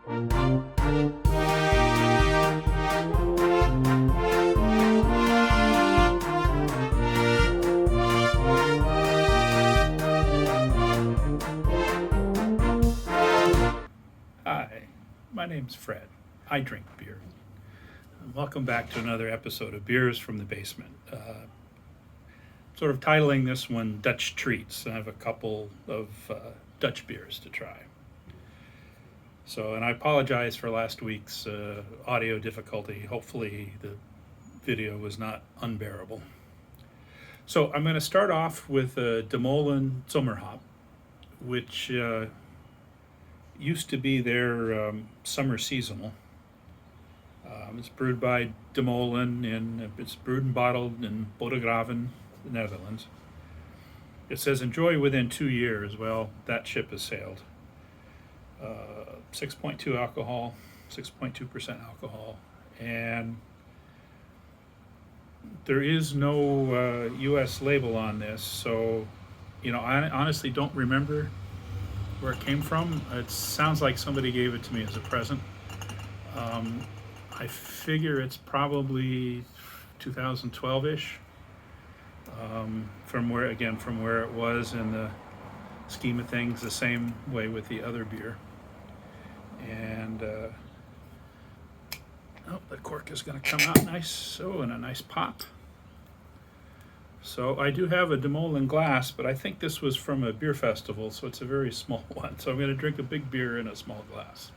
Hi, my name's Fred. I drink beer. And welcome back to another episode of Beers from the Basement. Sort of titling this one Dutch Treats. I have a couple of Dutch beers to try. So, and I apologize for last week's audio difficulty. Hopefully the video was not unbearable. So I'm going to start off with De Molen Zomerhop, which used to be their summer seasonal. It's brewed by De Molen, and it's brewed and bottled in Bodegraven, the Netherlands. It says enjoy within 2 years. Well, that ship has sailed. 6.2 alcohol, 6.2% alcohol, and there is no U.S. label on this, so I honestly don't remember where it came from. It sounds like somebody gave it to me as a present. I figure it's probably 2012-ish, from where it was in the scheme of things, the same way with the other beer. And the cork is going to come out nice, so in a nice pop. So I do have a De Molen glass, but I think this was from a beer festival, so it's a very small one. So I'm going to drink a big beer in a small glass.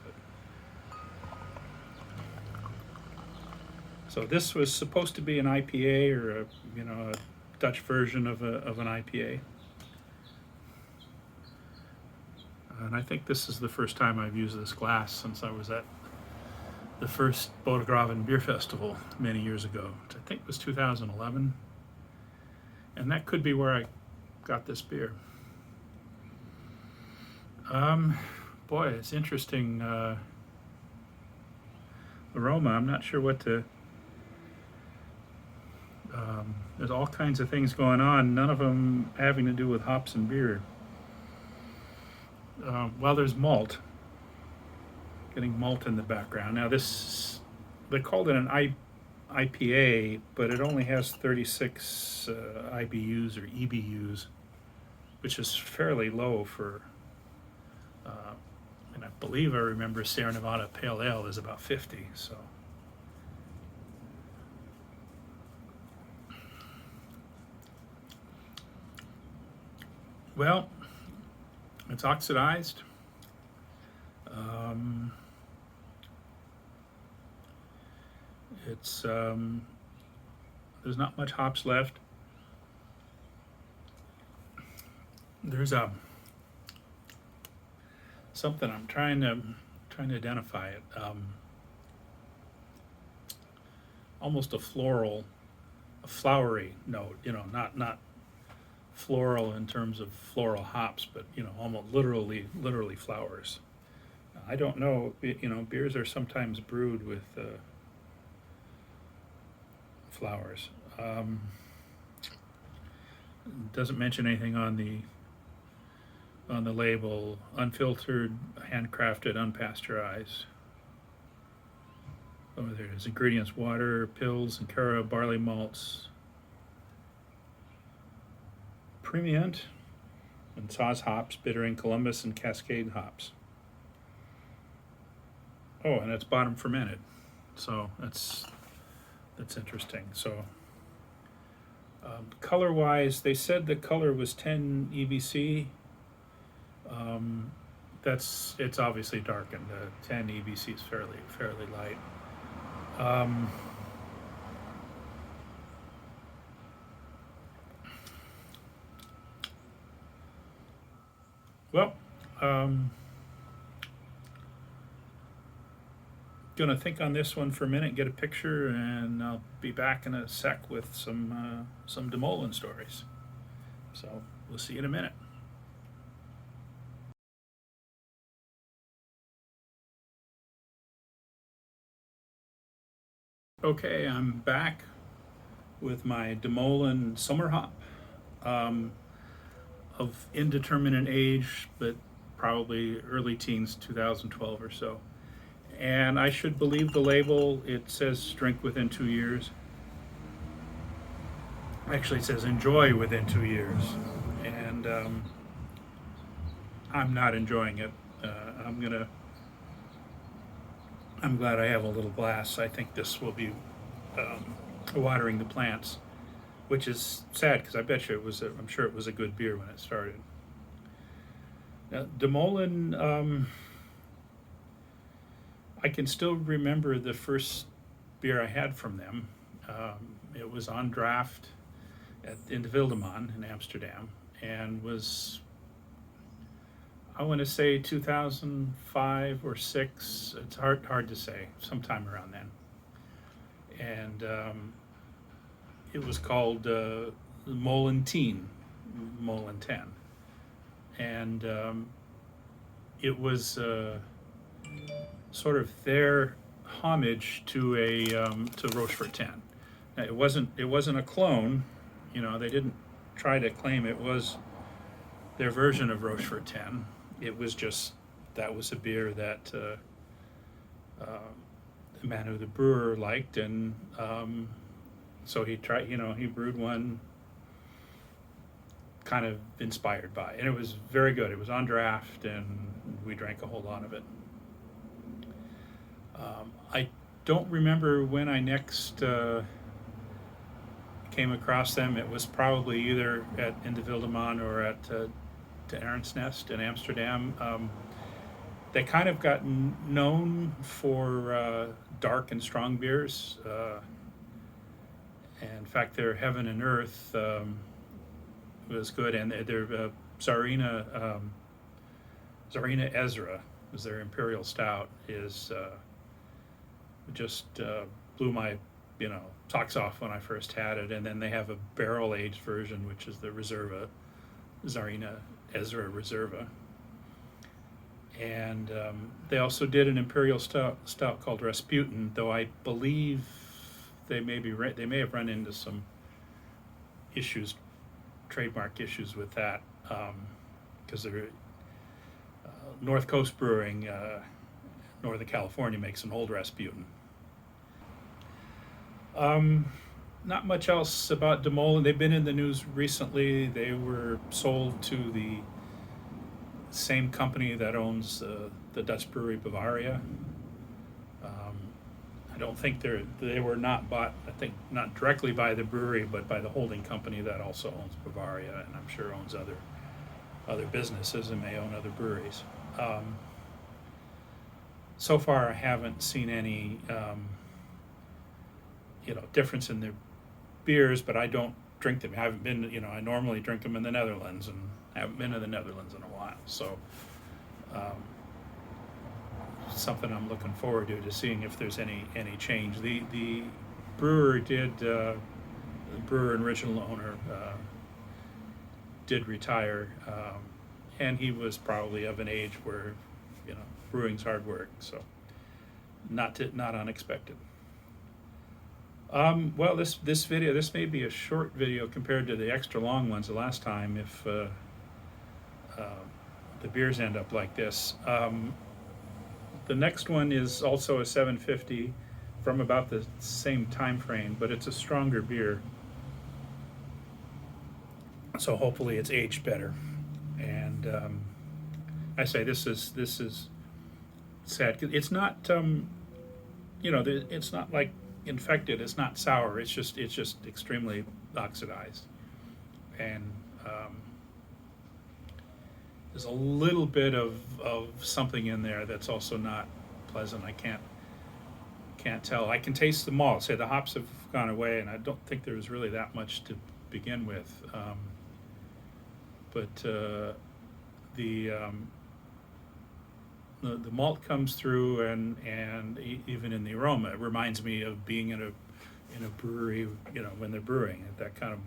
So this was supposed to be an IPA, or a Dutch version of an IPA. And I think this is the first time I've used this glass since I was at the first Bodegraven Beer Festival many years ago, which I think was 2011. And that could be where I got this beer. Boy, it's interesting aroma. I'm not sure what to... there's all kinds of things going on, none of them having to do with hops and beer. Well, there's malt. Getting malt in the background. Now this, they called it an IPA, but it only has 36 IBUs or EBUs, which is fairly low for, and I believe I remember Sierra Nevada Pale Ale is about 50, so. Well, it's oxidized. There's not much hops left. There's something I'm trying to identify it. Almost a flowery note. Not floral in terms of floral hops, but almost literally flowers. I don't know. Beers are sometimes brewed with flowers. Doesn't mention anything on the label. Unfiltered, handcrafted, unpasteurized. Oh, there it is. Ingredients: water, pills, and caraway, barley malts, Premiant, and Saaz hops, bittering Columbus and Cascade hops. Oh, and it's bottom fermented, so that's interesting. So color-wise, they said the color was 10 EBC. It's obviously darkened. 10 EBC is fairly light. Well, gonna think on this one for a minute, get a picture, and I'll be back in a sec with some De Molen stories. So we'll see you in a minute. Okay, I'm back with my De Molen Zomerhop, of indeterminate age, but probably early teens, 2012 or so. And I should believe the label. It says drink within 2 years. Actually, it says enjoy within 2 years. And I'm not enjoying it. Uh, I'm gonna. I'm glad I have a little glass. I think this will be watering the plants, which is sad because I bet you it was. I'm sure it was a good beer when it started. Now, De Molen, I can still remember the first beer I had from them. It was on draft in the Wildeman in Amsterdam, and was, I want to say 2005 or six. It's hard to say. Sometime around then, and it was called Molen 10, Molen 10, and it was sort of their homage to to Rochefort 10. Now, it wasn't a clone. You know, they didn't try to claim it was their version of Rochefort 10. It was just, that was a beer that the man who the brewer liked, and so he tried. You know, he brewed one kind of inspired by, and it was very good. It was on draft, and we drank a whole lot of it. I don't remember when I next came across them. It was probably either in the Wildeman or at to Aaron's Nest in Amsterdam. They kind of got known for dark and strong beers. And in fact, their Heaven and Earth was good, and their Tsarina Ezra was their imperial stout. Is just blew my socks off when I first had it. And then they have a barrel aged version, which is the Reserva, Tsarina Ezra Reserva. And they also did an imperial stout called Rasputin, though I believe they may have run into some issues, trademark issues with that, because they're North Coast Brewing, Northern California, makes an old Rasputin. Not much else about De Molen. They've been in the news recently. They were sold to the same company that owns the Dutch brewery Bavaria. I don't think they were not bought, I think not directly by the brewery, but by the holding company that also owns Bavaria, and I'm sure owns other businesses and may own other breweries. So far, I haven't seen any difference in their beers, but I don't drink them. I haven't been, I normally drink them in the Netherlands, and I haven't been to the Netherlands in a while. So something I'm looking forward to seeing if there's any change. The brewer the brewer and original owner did retire, and he was probably of an age where brewing's hard work, so not unexpected. Well, this may be a short video compared to the extra long ones the last time, if the beers end up like this. The next one is also a 750 from about the same time frame, but it's a stronger beer, so hopefully it's aged better. And I say this is sad. It's not it's not like infected. It's not sour. It's just extremely oxidized, and there's a little bit of something in there that's also not pleasant. I can't tell. I can taste the malt. Say the hops have gone away, and I don't think there was really that much to begin with. But the malt comes through, and even in the aroma, it reminds me of being in a brewery, when they're brewing, that kind of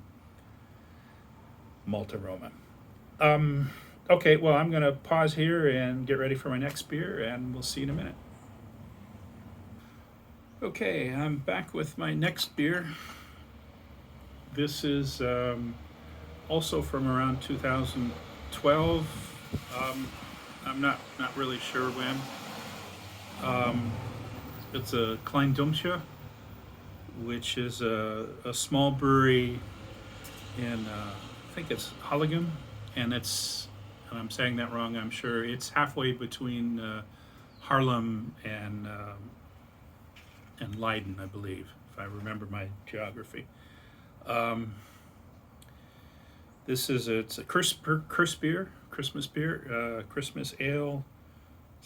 malt aroma. Okay, well, I'm going to pause here and get ready for my next beer, and we'll see you in a minute. Okay, I'm back with my next beer. This is also from around 2012. I'm not really sure when. It's a Klein Duimpje, which is a small brewery in, I think it's Holligem, and and I'm saying that wrong, I'm sure. It's halfway between Haarlem and Leiden, I believe, if I remember my geography. Um, it's a beer, Christmas beer, Christmas ale,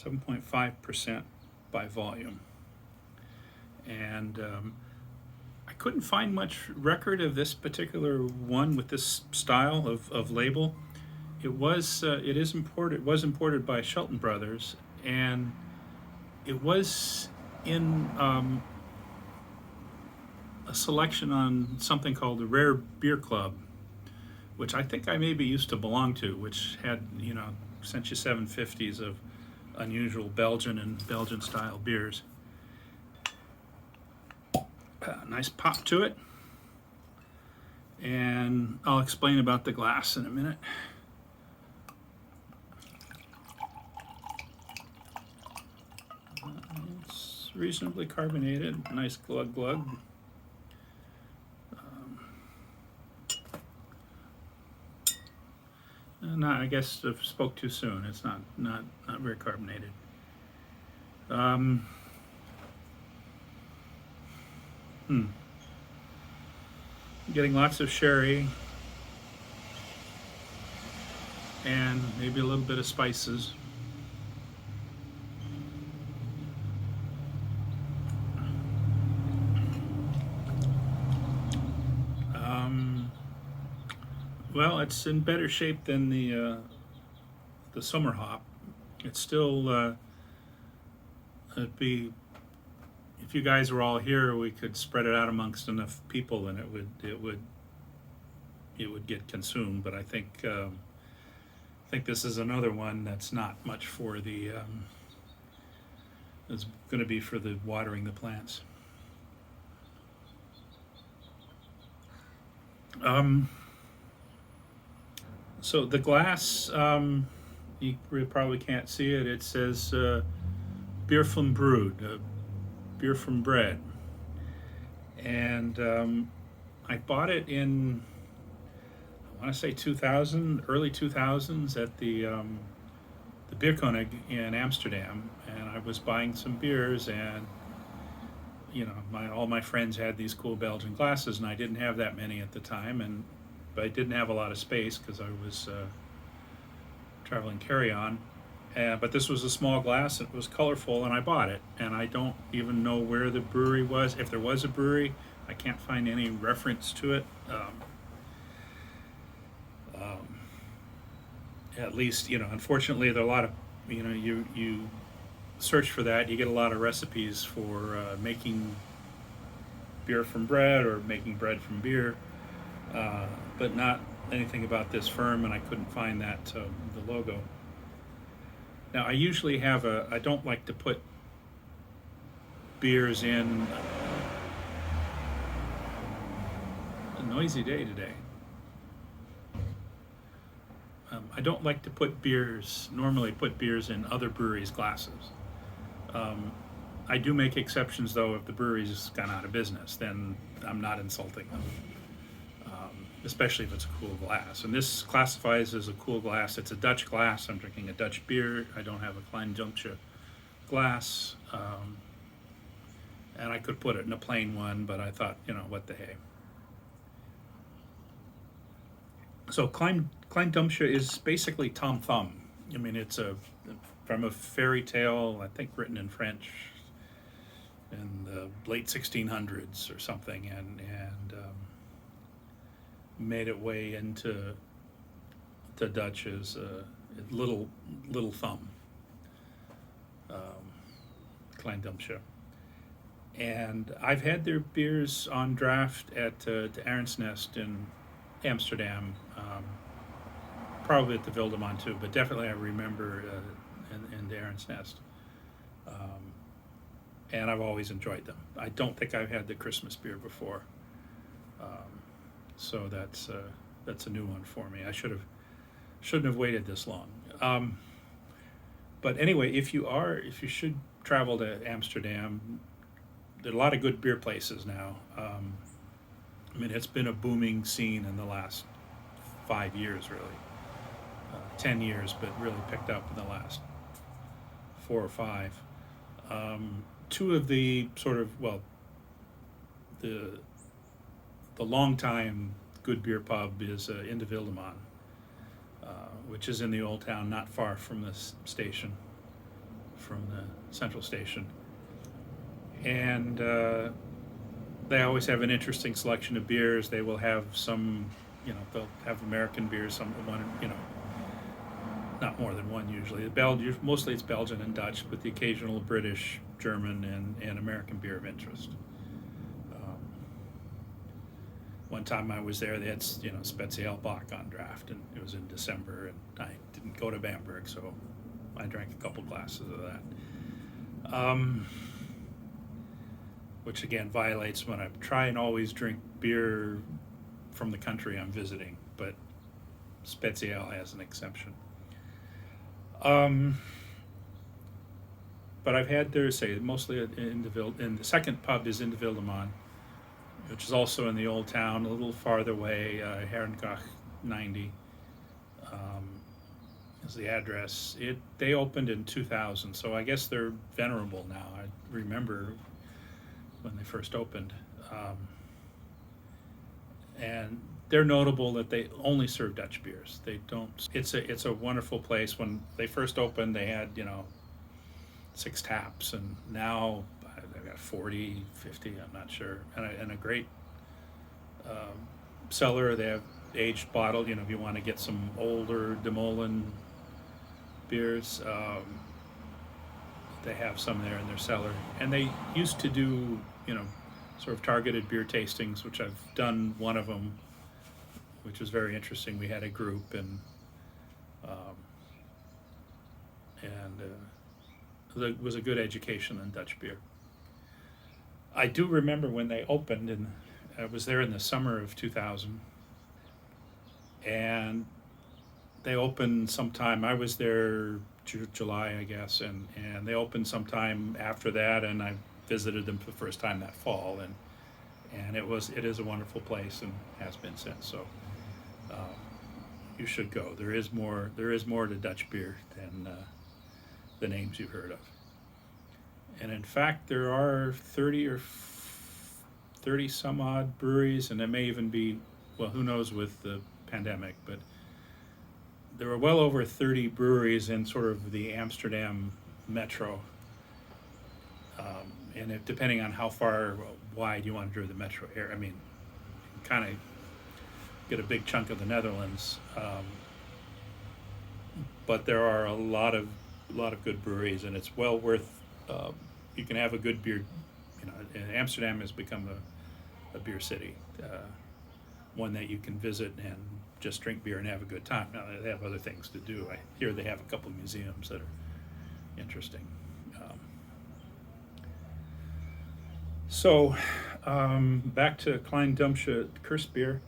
7.5% by volume. And I couldn't find much record of this particular one with this style of label. It is imported. It was imported by Shelton Brothers, and it was in a selection on something called the Rare Beer Club, which I think I maybe used to belong to, which had, sent you 750s of unusual Belgian and Belgian style beers. Nice pop to it, and I'll explain about the glass in a minute. It's reasonably carbonated, nice glug glug. I guess I spoke too soon. It's not very carbonated. Getting lots of sherry and maybe a little bit of spices. Well, it's in better shape than the Zomerhop. It's still it'd be, if you guys were all here, we could spread it out amongst enough people, and it would get consumed. But I think this is another one that's not much for the. It's going to be for the watering the plants. So the glass, you probably can't see it. It says beer from brewed, beer from bread, and I bought it in, I want to say 2000, early 2000s at the Bierkonig in Amsterdam, and I was buying some beers, and all my friends had these cool Belgian glasses, and I didn't have that many at the time, but I didn't have a lot of space because I was traveling carry-on. But this was a small glass, and it was colorful, and I bought it. And I don't even know where the brewery was. If there was a brewery, I can't find any reference to it. At least, unfortunately, there are a lot of, you search for that, you get a lot of recipes for making beer from bread or making bread from beer. But not anything about this firm, and I couldn't find that, the logo. Now, I usually I don't like to put beers in. A noisy day today. I don't like to normally put beers in other breweries' glasses. I do make exceptions, though. If the brewery's gone out of business, then I'm not insulting them. Especially if it's a cool glass. And this classifies as a cool glass. It's a Dutch glass. I'm drinking a Dutch beer. I don't have a Klein Duimpje glass. And I could put it in a plain one, but I thought, what the hey. So Klein Duimpje is basically Tom Thumb. I mean, it's from a fairy tale, I think written in French in the late 1600s or something, and made it way into the Dutch as little thumb, Klein Duimpje. And I've had their beers on draft at the Arendt's Nest in Amsterdam, probably at the Wildemont too, but definitely I remember in the Arendt's Nest. And I've always enjoyed them. I don't think I've had the Christmas beer before. So that's a new one for me. I shouldn't have waited this long. But anyway, if you should travel to Amsterdam, there are a lot of good beer places now. I mean, it's been a booming scene in the last 5 years, really. 10 years, but really picked up in the last 4 or 5. Two of the sort of, well, the long-time good beer pub is in de Wildeman, which is in the old town, not far from the station, from the central station. And they always have an interesting selection of beers. They will have some, they'll have American beers, some one, not more than one usually. Mostly it's Belgian and Dutch, with the occasional British, German, and American beer of interest. One time I was there, they had Spezial Bock on draft, and it was in December, and I didn't go to Bamberg, so I drank a couple glasses of that. Which again violates when I try and always drink beer from the country I'm visiting, but Spezial has an exception. But I've had there, say, mostly in the second pub is in de Wildeman, which is also in the old town, a little farther away, Herrengracht 90 is the address. They opened in 2000, so I guess they're venerable now. I remember when they first opened. And they're notable that they only serve Dutch beers. They don't. It's a wonderful place. When they first opened, they had 6 taps, and now they've got 40, 50. I'm not sure, and a great cellar. They have aged bottled. If you want to get some older de Molen beers, they have some there in their cellar. And they used to do sort of targeted beer tastings, which I've done one of them, which was very interesting. We had a group, and it was a good education in Dutch beer. I do remember when they opened, and I was there in the summer of 2000, and they opened sometime, I was there July, I guess, and they opened sometime after that, and I visited them for the first time that fall, and it is a wonderful place, and has been since. So you should go. There is more to Dutch beer than the names you've heard of. And in fact, there are 30 some odd breweries, and it may even be, well, who knows with the pandemic, but there are well over 30 breweries in sort of the Amsterdam metro. And depending on how far wide you want to do the metro area, I mean, kind of get a big chunk of the Netherlands. But there are a lot of good breweries, and it's well worth. You can have a good beer. And Amsterdam has become a beer city, one that you can visit and just drink beer and have a good time. Now they have other things to do. I hear they have a couple museums that are interesting. So back to Klein Duimpje Curse beer.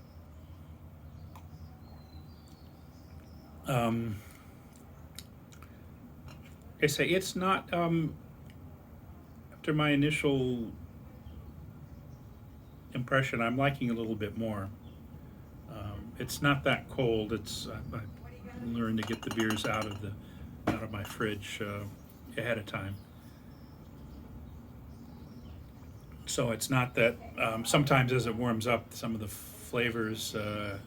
I say it's not. After my initial impression, I'm liking a little bit more. It's not that cold. I learned to get the beers out of my fridge ahead of time. So it's not that. Sometimes as it warms up, some of the flavors, the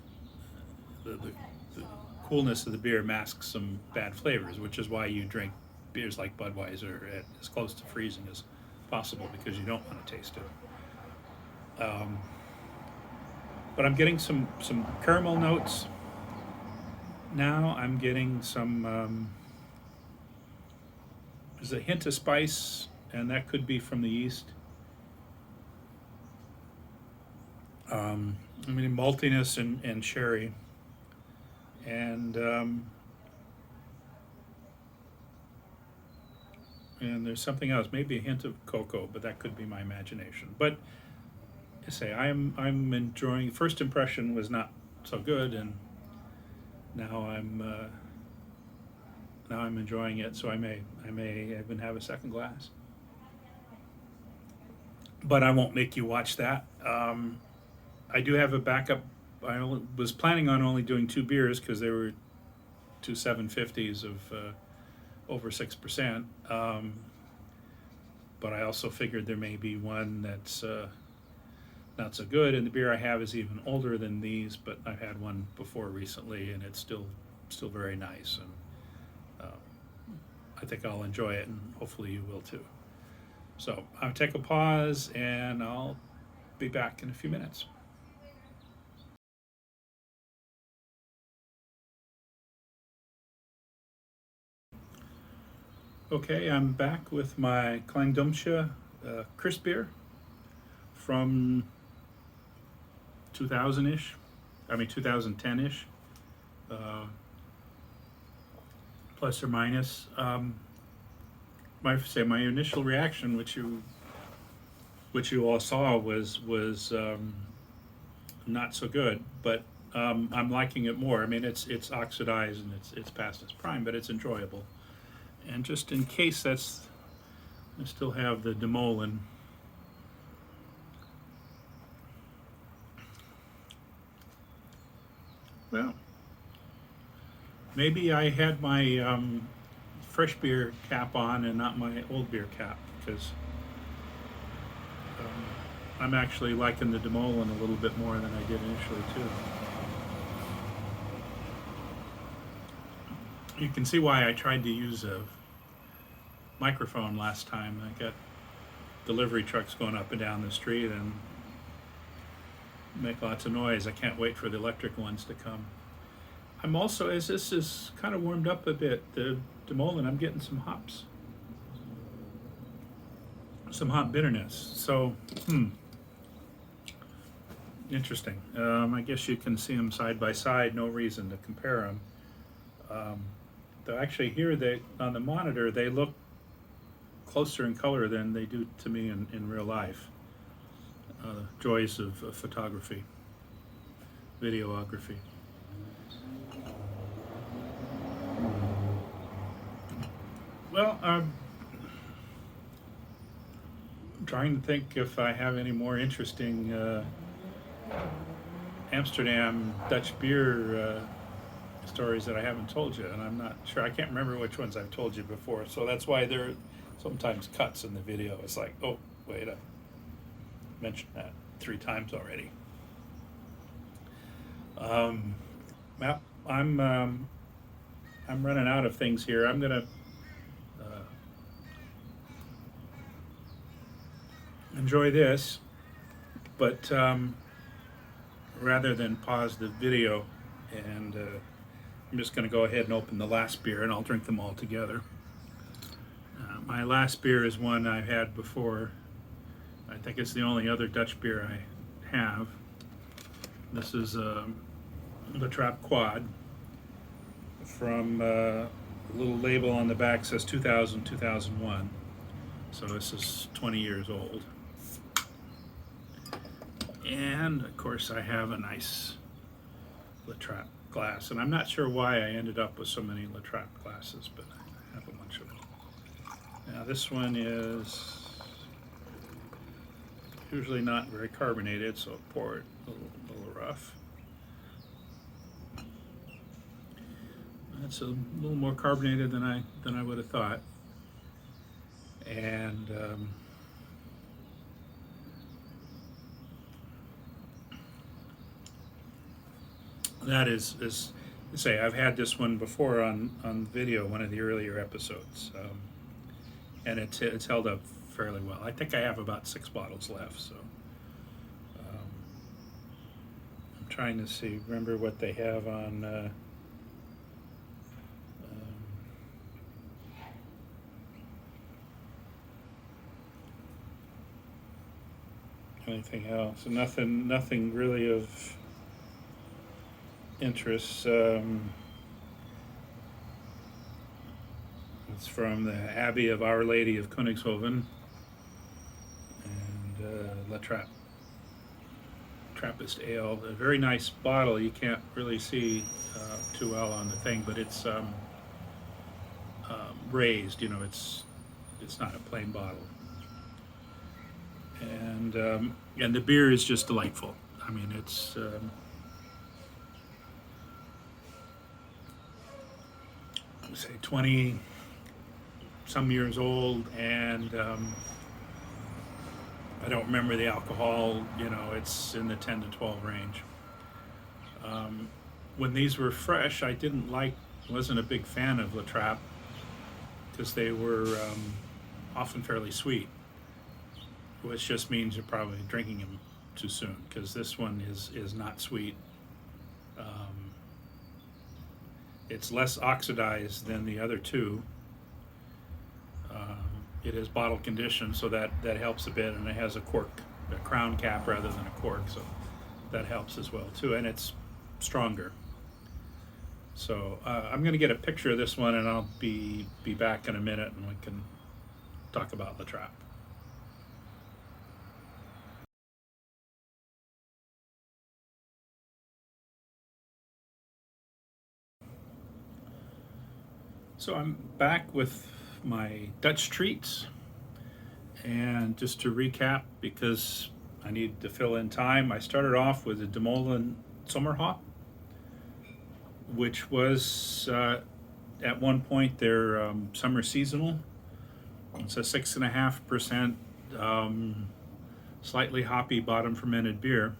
coolness of the beer masks some bad flavors, which is why you drink beers like Budweiser at as close to freezing as possible, because you don't want to taste it. But I'm getting some caramel notes now. I'm getting some. There's a hint of spice, and that could be from the yeast. Maltiness and sherry, and there's something else, maybe a hint of cocoa, but that could be my imagination. But I say I'm enjoying. First impression was not so good, and now now I'm enjoying it, so I may even have a second glass. But I won't make you watch that. I do have a backup. Was planning on only doing 2 beers because they were 2 750s of over 6%. But I also figured there may be one that's not so good, and the beer I have is even older than these, but I've had one before recently, and it's still very nice, and I think I'll enjoy it, and hopefully you will too. So I'll take a pause, and I'll be back in a few minutes. Okay, I'm back with my Klein Duimpje crisp beer from 2000-ish, 2010-ish, plus or minus. My initial reaction, which you all saw, was not so good, but I'm liking it more. I mean, it's oxidized and it's past its prime, but it's enjoyable. And just in case I still have the Molen. Well, maybe I had my fresh beer cap on and not my old beer cap, because I'm actually liking the Molen a little bit more than I did initially too. You can see why I tried to use a microphone last time. I got delivery trucks going up and down the street and make lots of noise. I can't wait for the electric ones to come. I'm also, as this is kind of warmed up a bit, the Molen, I'm getting some hops, some hop bitterness. So, interesting. I guess you can see them side by side. No reason to compare them. Though actually here on the monitor they look closer in color than they do to me in real life. Joys of photography, videography. Well, I'm trying to think if I have any more interesting Amsterdam Dutch beer stories that I haven't told you, and I'm not sure. I can't remember which ones I've told you before, so that's why there are sometimes cuts in the video. It's like, oh, wait, I mentioned that 3 times already. Well, I'm running out of things here. I'm gonna enjoy this, but rather than pause the video, and I'm just going to go ahead and open the last beer, and I'll drink them all together. My last beer is one I've had before. I think it's the only other Dutch beer I have. This is the Trappe Quad. From a little label on the back says 2000, 2001. So this is 20 years old. And of course I have a nice La Trappe glass, and I'm not sure why I ended up with so many La Trappe glasses, but I have a bunch of them. Now this one is usually not very carbonated, so I'll pour it a little rough. It's a little more carbonated than I would have thought, and that is say, I've had this one before on video, one of the earlier episodes, and it's held up fairly well. I think I have about 6 bottles left, so I'm trying to see, remember what they have on anything else. Nothing really of interest. It's from the Abbey of Our Lady of Königshoven, and La Trappe, Trappist Ale. A very nice bottle. You can't really see too well on the thing, but it's raised. You know, it's not a plain bottle. And the beer is just delightful. I mean, it's say 20 some years old, and I don't remember the alcohol. You know, it's in the 10 to 12 range. When these were fresh, wasn't a big fan of La Trappe because they were often fairly sweet, which just means you're probably drinking them too soon, because this one is not sweet. It's less oxidized than the other two. It is bottle conditioned, so that helps a bit, and it has a crown cap rather than a cork, so that helps as well too, and it's stronger. So I'm going to get a picture of this one, and I'll be back in a minute, and we can talk about La Trappe. So I'm back with my Dutch treats, and just to recap, because I need to fill in time, I started off with the Molen Zomerhop, which was at one point their summer seasonal. It's a 6.5% slightly hoppy bottom fermented beer.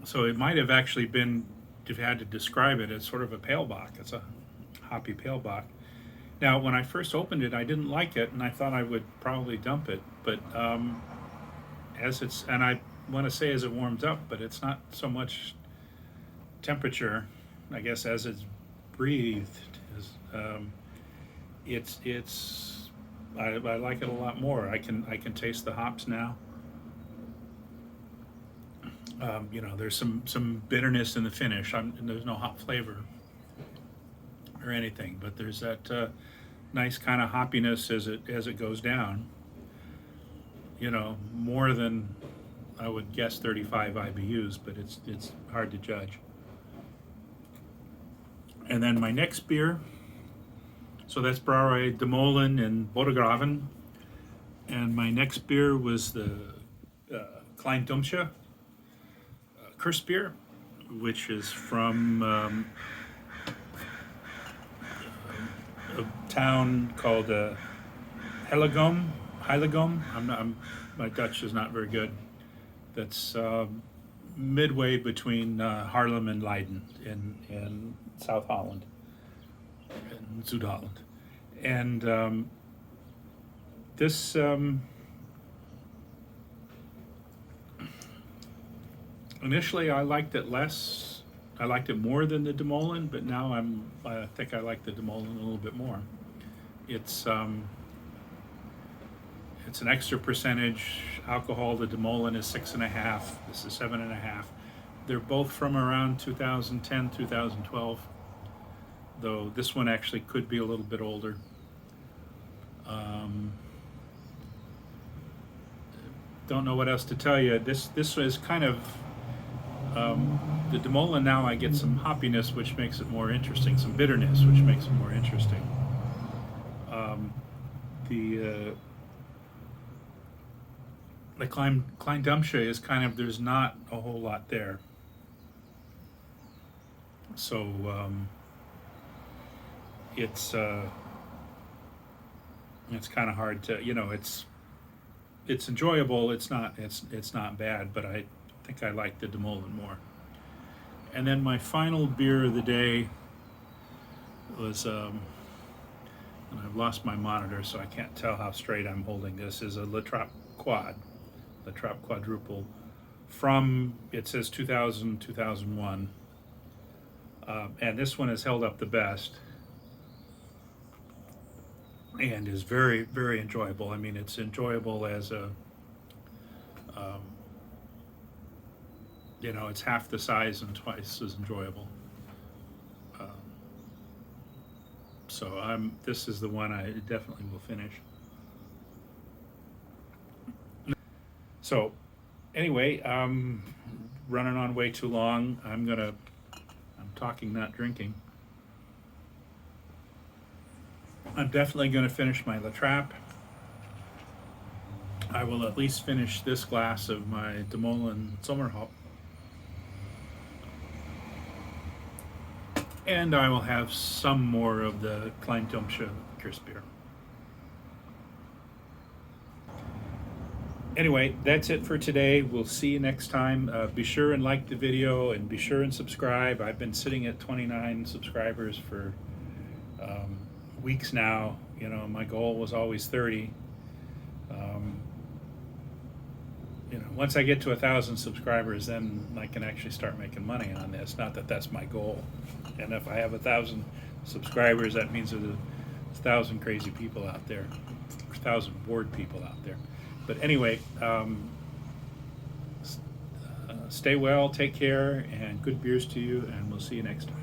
So it might have actually been, if you had to describe it, it's sort of a pale bock. It's a hoppy pale bock. Now, when I first opened it, I didn't like it, and I thought I would probably dump it. But and I want to say as it warms up, but it's not so much temperature, I guess, as it's breathed. I like it a lot more. I can taste the hops now. You know, there's some bitterness in the finish. There's no hop flavor or anything, but there's that nice kind of hoppiness as it goes down. You know, more than I would guess 35 IBUs, but it's hard to judge. And then my next beer, so that's Brouwerij de Molen in Bodegraven, and my next beer was the Klein Duimpje curse beer, which is from a town called Heiligom. My Dutch is not very good. That's midway between Haarlem and Leiden in South Holland, in Zuid-Holland. And this initially I liked it less. I liked it more than the De Molen, but now I think I like the De Molen a little bit more. It's an extra percentage alcohol. The De Molen is 6.5. This is 7.5. They're both from around 2010, 2012, though this one actually could be a little bit older. Don't know what else to tell you. This is kind of the De Molen. Now I get some hoppiness, which makes it more interesting, some bitterness, which makes it more interesting. The Klein Duimpje is kind of, there's not a whole lot there. So it's kind of hard to, you know, it's enjoyable. It's not bad, but I think I like the De Molen more. And then my final beer of the day was, and I've lost my monitor, so I can't tell how straight I'm holding this, is a La Trappe Quadruple from, it says 2000, 2001. And this one has held up the best and is very, very enjoyable. I mean, it's enjoyable as a, you know, it's half the size and twice as enjoyable. So this is the one I definitely will finish. So anyway, I'm running on way too long. I'm talking, not drinking. I'm definitely going to finish my La Trappe. I will at least finish this glass of my Molen Zomerhop. And I will have some more of the Klein Duimpje crisp beer. Anyway, that's it for today. We'll see you next time. Be sure and like the video and be sure and subscribe. I've been sitting at 29 subscribers for weeks now. You know, my goal was always 30. You know, once I get to 1,000 subscribers, then I can actually start making money on this. Not that that's my goal. And if I have 1,000 subscribers, that means there's 1,000 crazy people out there, 1,000 bored people out there. But anyway, stay well, take care, and good beers to you, and we'll see you next time.